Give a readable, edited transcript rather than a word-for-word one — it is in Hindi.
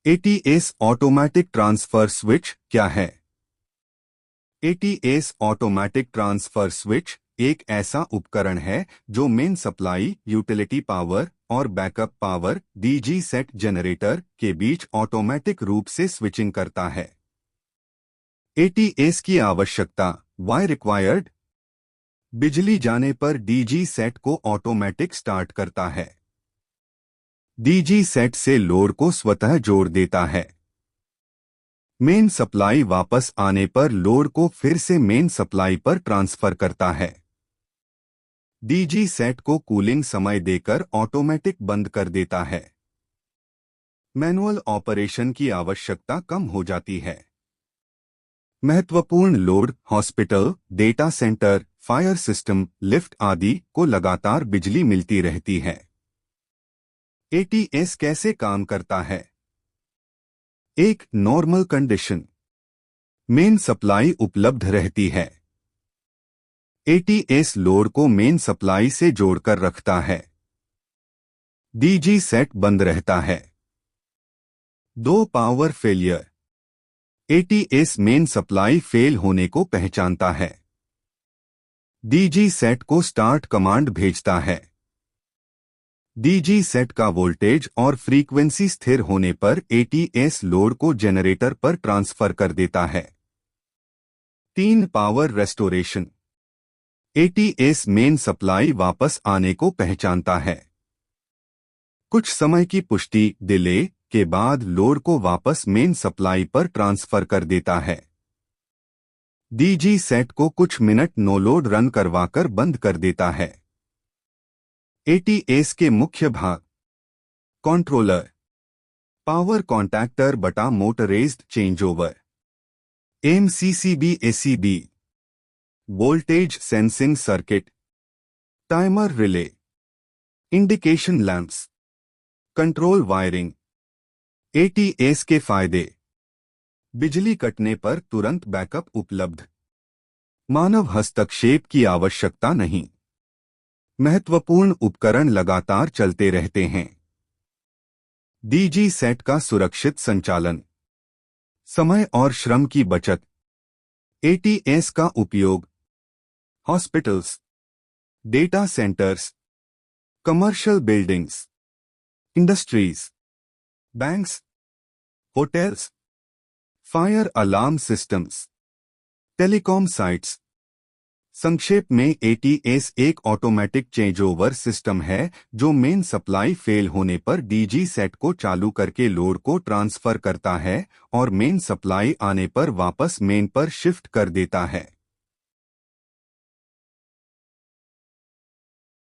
एटीएस ऑटोमेटिक ट्रांसफर स्विच क्या है? एटीएस ऑटोमेटिक ट्रांसफर स्विच एक ऐसा उपकरण है जो मेन सप्लाई, यूटिलिटी पावर और backup power DG set generator के बीच ऑटोमेटिक रूप से स्विचिंग करता है। एटीएस की आवश्यकता, वाई रिक्वायर्ड? बिजली जाने पर डीजी सेट को ऑटोमेटिक स्टार्ट करता है। डीजी सेट से लोड को स्वतः जोड़ देता है। मेन सप्लाई वापस आने पर लोड को फिर से मेन सप्लाई पर ट्रांसफर करता है। डीजी सेट को कूलिंग समय देकर ऑटोमेटिक बंद कर देता है। मैनुअल ऑपरेशन की आवश्यकता कम हो जाती है। महत्वपूर्ण load, hospital, data centre, fire system, lift आदि को लगातार बिजली मिलती रहती है। एटीएस कैसे काम करता है? एक नॉर्मल कंडीशन, मेन सप्लाई उपलब्ध रहती है। एटीएस लोड को मेन सप्लाई से जोड़कर रखता है। डीजी सेट बंद रहता है। दो power failure, ATS main supply fail होने को पहचानता है। डीजी सेट को स्टार्ट कमांड भेजता है। डीजी सेट का वोल्टेज और फ्रीक्वेंसी स्थिर होने पर एटीएस लोड को जनरेटर पर ट्रांसफर कर देता है। 3 power restoration, ATS main supply वापस आने को पहचानता है। कुछ समय की पुष्टि, डिले के बाद लोड को वापस मेन सप्लाई पर ट्रांसफर कर देता है। डीजी सेट को कुछ मिनट नो लोड रन करवाकर बंद कर देता है। एटीएस के मुख्य भाग, कंट्रोलर, पावर कॉन्टैक्टर बटा motorised changeover, MCCB ACB, voltage sensing circuit, timer relay, indication lamps, control wiring. ATS के फायदे, बिजली कटने पर तुरंत बैकअप उपलब्ध, मानव हस्तक्षेप की आवश्यकता नहीं, महत्वपूर्ण उपकरण लगातार चलते रहते हैं। डीजी सेट का सुरक्षित संचालन, समय और श्रम की बचत। एटीएस का उपयोग hospitals, data centres, commercial buildings, industries, banks, hotels, fire alarm systems, telecom sites. संक्षेप में, एटीएस एक ऑटोमेटिक चेंजओवर सिस्टम है जो मेन सप्लाई फेल होने पर डीजी सेट को चालू करके लोड को ट्रांसफर करता है और मेन सप्लाई आने पर वापस मेन पर शिफ्ट कर देता है।